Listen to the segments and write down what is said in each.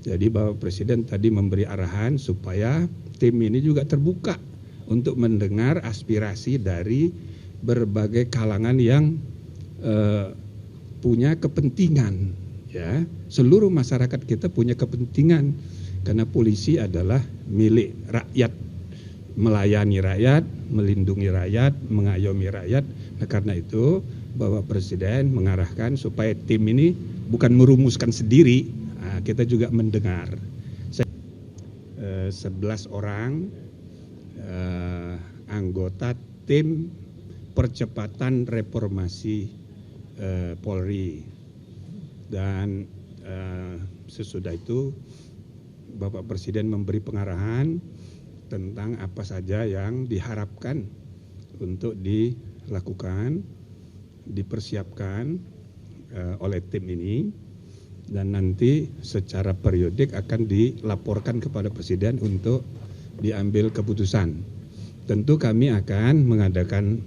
Jadi Bapak Presiden tadi memberi arahan supaya tim ini juga terbuka untuk mendengar aspirasi dari berbagai kalangan yang punya kepentingan. Ya, seluruh masyarakat kita punya kepentingan karena polisi adalah milik rakyat, melayani rakyat, melindungi rakyat, mengayomi rakyat. Nah, karena itu Bapak Presiden mengarahkan supaya tim ini bukan merumuskan sendiri, kita juga mendengar. 11 orang anggota tim percepatan reformasi Polri, dan sesudah itu Bapak Presiden memberi pengarahan tentang apa saja yang diharapkan untuk dilakukan, dipersiapkan oleh tim ini, dan nanti secara periodik akan dilaporkan kepada Presiden untuk diambil keputusan. Tentu kami akan mengadakan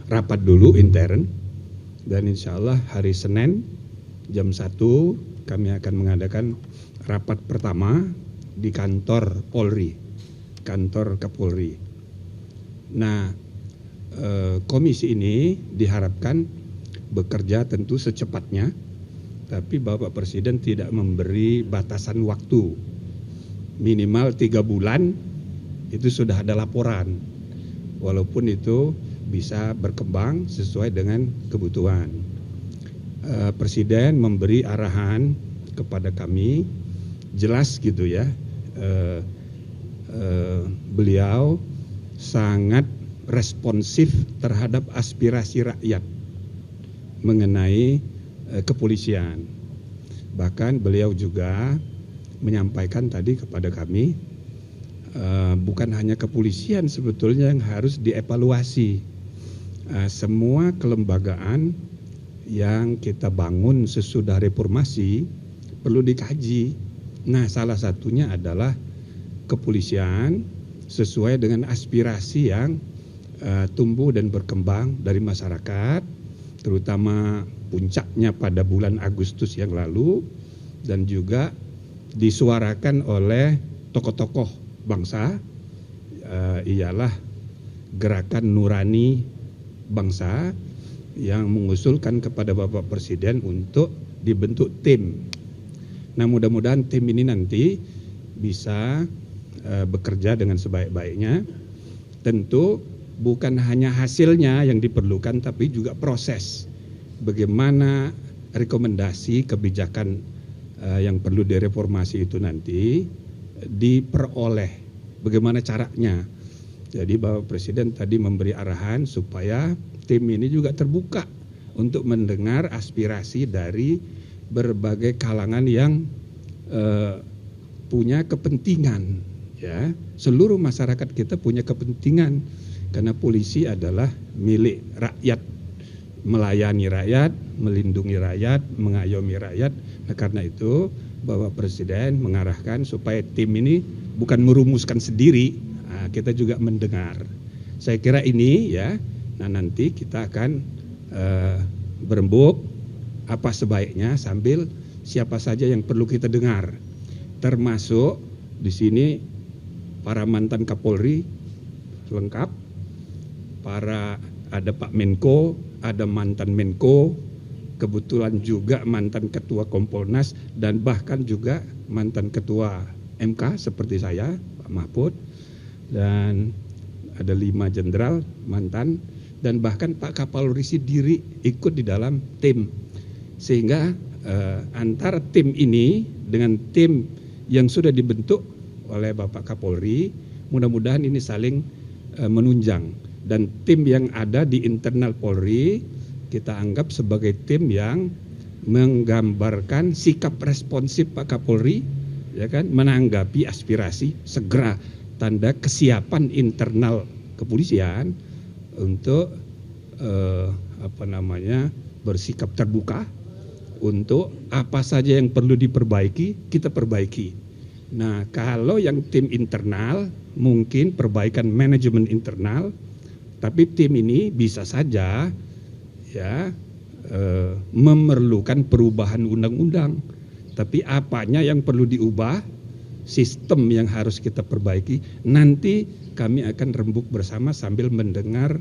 rapat dulu intern, dan insya Allah hari Senin jam 1 kami akan mengadakan rapat pertama di kantor Polri, kantor Kapolri. Nah, komisi ini diharapkan bekerja tentu secepatnya, tapi Bapak Presiden tidak memberi batasan waktu. Minimal 3 bulan itu sudah ada laporan, walaupun itu bisa berkembang sesuai dengan kebutuhan. Presiden memberi arahan kepada kami, jelas gitu ya, beliau sangat responsif terhadap aspirasi rakyat mengenai kepolisian. Bahkan beliau juga menyampaikan tadi kepada kami, bukan hanya kepolisian sebetulnya yang harus dievaluasi. Semua kelembagaan yang kita bangun sesudah reformasi perlu dikaji. Nah, salah satunya adalah kepolisian sesuai dengan aspirasi yang tumbuh dan berkembang dari masyarakat, terutama puncaknya pada bulan Agustus yang lalu, dan juga disuarakan oleh tokoh-tokoh bangsa, ialah Gerakan Nurani Bangsa yang mengusulkan kepada Bapak Presiden untuk dibentuk tim. Nah, mudah-mudahan tim ini nanti bisa bekerja dengan sebaik-baiknya. Tentu bukan hanya hasilnya yang diperlukan, tapi juga proses. Bagaimana rekomendasi kebijakan yang perlu direformasi itu nanti diperoleh, bagaimana caranya. Jadi Bapak Presiden tadi memberi arahan supaya tim ini juga terbuka untuk mendengar aspirasi dari berbagai kalangan yang punya kepentingan. Ya, seluruh masyarakat kita punya kepentingan karena polisi adalah milik rakyat, melayani rakyat, melindungi rakyat, mengayomi rakyat. Nah, karena itu Bapak Presiden mengarahkan supaya tim ini bukan merumuskan sendiri, kita juga mendengar. Saya kira ini ya. Nah, nanti kita akan berembuk apa sebaiknya sambil siapa saja yang perlu kita dengar, termasuk di sini para mantan Kapolri lengkap, ada Pak Menko, ada mantan Menko, kebetulan juga mantan Ketua Kompolnas, dan bahkan juga mantan Ketua MK seperti saya, Pak Mahfud, dan ada 5 jenderal mantan, dan bahkan Pak Kapolri sendiri ikut di dalam tim. Sehingga antara tim ini dengan tim yang sudah dibentuk oleh Bapak Kapolri, mudah-mudahan ini saling menunjang. Dan tim yang ada di internal Polri kita anggap sebagai tim yang menggambarkan sikap responsif Pak Kapolri, ya kan, menanggapi aspirasi, segera tanda kesiapan internal kepolisian untuk bersikap terbuka untuk apa saja yang perlu diperbaiki, kita perbaiki. Nah, kalau yang tim internal mungkin perbaikan manajemen internal, tapi tim ini bisa saja ya memerlukan perubahan undang-undang. Tapi apanya yang perlu diubah, sistem yang harus kita perbaiki, nanti kami akan rembuk bersama sambil mendengar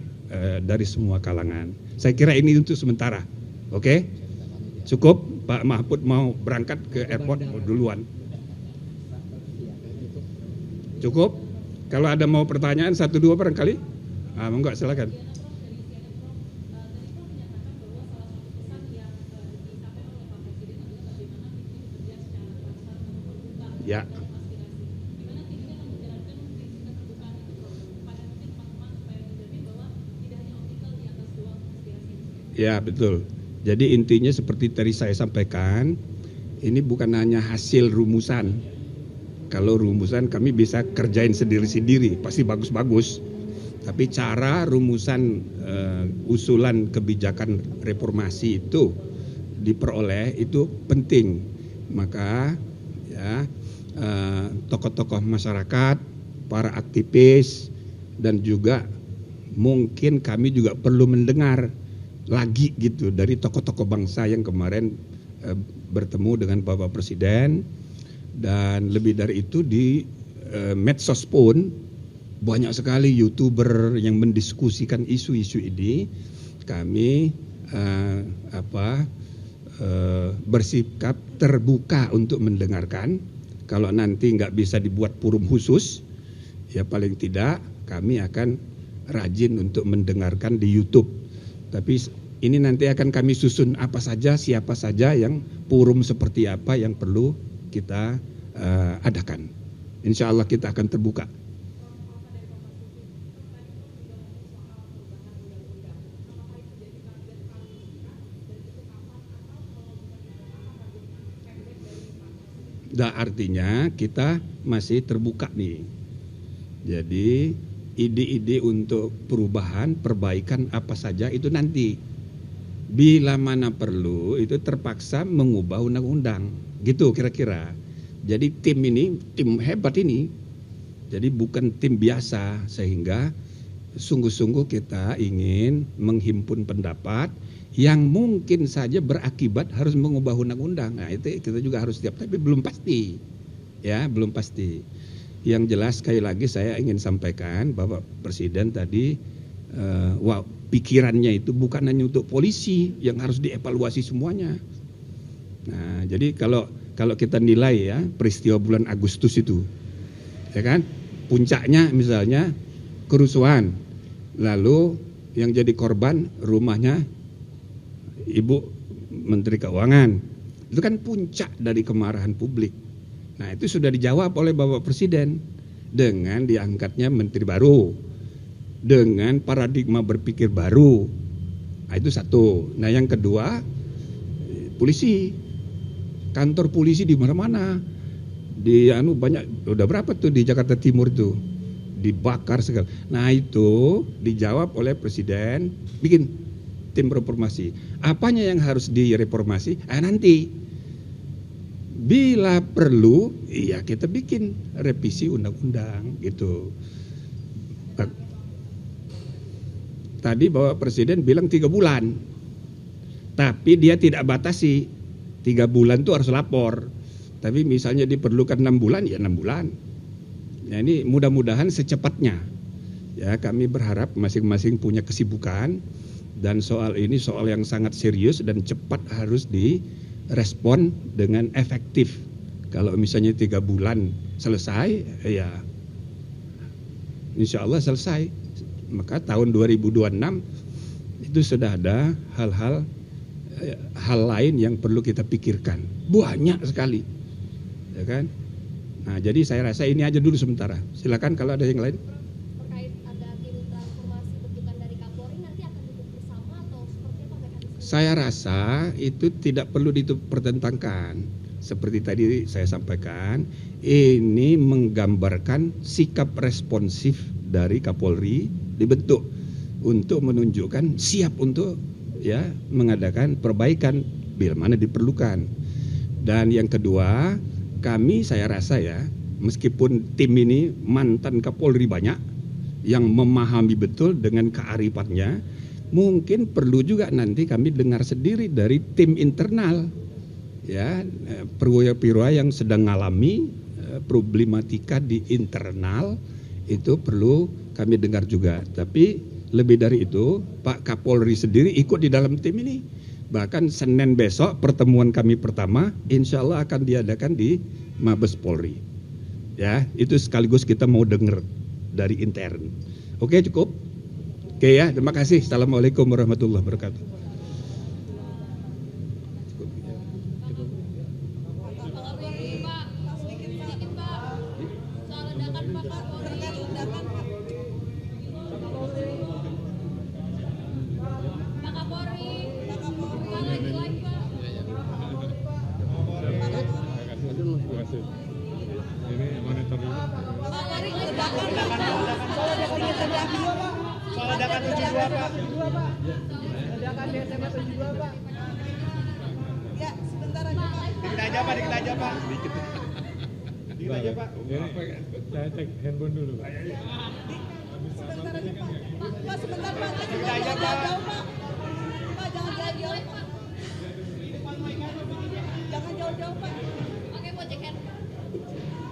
dari semua kalangan. Saya kira ini untuk sementara. Oke? Cukup? Pak Mahfud mau berangkat ke airport duluan. Cukup? Kalau ada mau pertanyaan 1-2 barangkali? Enggak, silakan. Ya. Ya, betul. Jadi intinya seperti tadi saya sampaikan, ini bukan hanya hasil rumusan. Kalau rumusan kami bisa kerjain sendiri-sendiri, pasti bagus-bagus. Tapi cara rumusan usulan kebijakan reformasi itu diperoleh itu penting. Maka ya tokoh-tokoh masyarakat, para aktivis, dan juga mungkin kami juga perlu mendengar lagi gitu dari tokoh-tokoh bangsa yang kemarin bertemu dengan Bapak Presiden. Dan lebih dari itu di medsos pun banyak sekali YouTuber yang mendiskusikan isu-isu ini. Kami bersikap terbuka untuk mendengarkan. Kalau nanti nggak bisa dibuat forum khusus, ya paling tidak kami akan rajin untuk mendengarkan di YouTube. Tapi ini nanti akan kami susun apa saja, siapa saja yang forum seperti apa yang perlu kita adakan. Insya Allah kita akan terbuka. Nah, artinya kita masih terbuka nih. Jadi ide-ide untuk perubahan, perbaikan apa saja itu nanti. Bila mana perlu itu terpaksa mengubah undang-undang. Gitu kira-kira. Jadi tim ini, tim hebat ini. Jadi bukan tim biasa, sehingga sungguh-sungguh kita ingin menghimpun pendapat yang mungkin saja berakibat harus mengubah undang-undang. Nah, itu kita juga harus siap, tapi belum pasti. Ya, belum pasti. Yang jelas sekali lagi saya ingin sampaikan Bapak Presiden tadi pikirannya itu bukan hanya untuk polisi yang harus dievaluasi semuanya. Nah, jadi kalau kita nilai ya peristiwa bulan Agustus itu, ya kan, puncaknya misalnya kerusuhan, lalu yang jadi korban rumahnya Ibu Menteri Keuangan, itu kan puncak dari kemarahan publik. Nah, itu sudah dijawab oleh Bapak Presiden dengan diangkatnya menteri baru, dengan paradigma berpikir baru. Nah, itu satu. Nah, yang kedua, polisi, kantor polisi di mana-mana, di banyak, udah berapa tuh di Jakarta Timur tuh dibakar segala. Nah, itu dijawab oleh Presiden, bikin tim reformasi. Apanya yang harus direformasi? Nanti bila perlu, iya kita bikin revisi undang-undang gitu. Tadi Bapak Presiden bilang 3 bulan, tapi dia tidak batasi 3 bulan itu harus lapor. Tapi misalnya diperlukan 6 bulan, ya 6 bulan. Ya, ini mudah-mudahan secepatnya. Ya, kami berharap masing-masing punya kesibukan dan soal ini soal yang sangat serius dan cepat harus direspon dengan efektif. Kalau misalnya 3 bulan selesai, ya insya Allah selesai. Maka tahun 2026 itu sudah ada hal lain yang perlu kita pikirkan. Banyak sekali, ya kan? Nah, jadi saya rasa ini aja dulu sementara. Silakan kalau ada yang lain. Terkait ada tim transformasi bentukan dari Kapolri, nanti akan duduk bersama atau seperti apa mekanisme? Saya rasa itu tidak perlu dipertentangkan. Seperti tadi saya sampaikan, ini menggambarkan sikap responsif dari Kapolri dibentuk untuk menunjukkan siap untuk ya mengadakan perbaikan bila mana diperlukan. Dan yang kedua, kami saya rasa ya, meskipun tim ini mantan Kapolri banyak yang memahami betul dengan kearifannya, mungkin perlu juga nanti kami dengar sendiri dari tim internal ya perwira-perwira yang sedang mengalami problematika di internal itu perlu kami dengar juga. Tapi lebih dari itu, Pak Kapolri sendiri ikut di dalam tim ini. Bahkan Senin besok pertemuan kami pertama, insya Allah akan diadakan di Mabes Polri. Ya, itu sekaligus kita mau dengar dari intern. Oke, cukup. Oke ya, terima kasih. Assalamualaikum warahmatullahi wabarakatuh. Ini monitor dulu. Soal ledakan 72 Pak. Ledakan di SMA 72 Pak. Ya, sebentar aja Pak. Dikit aja Pak, dikit aja Pak. Dikit aja Pak. Saya cek handphone dulu. Sebentar aja Pak. Pak, sebentar Pak. Dikit aja Pak. Pak, jangan jauh-jauh Pak. Jangan jauh-jauh Pak. Oke, mau cek handphone.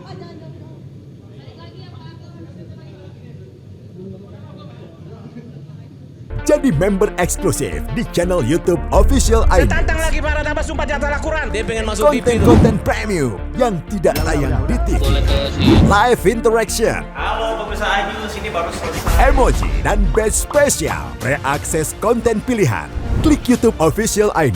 Pak, jangan jauh-jauh. Balik lagi ya, Pak. Jadi member eksklusif di channel YouTube Official ID. Tantang lagi para nama sumpah di antara Al-Quran. Dia pengen masuk TV. Konten-konten premium yang tidak tayang di TV. Live interaction. Halo pemirsa IU, sini baru selesai. Emoji dan badge spesial. Reakses konten pilihan. Klik YouTube Official ID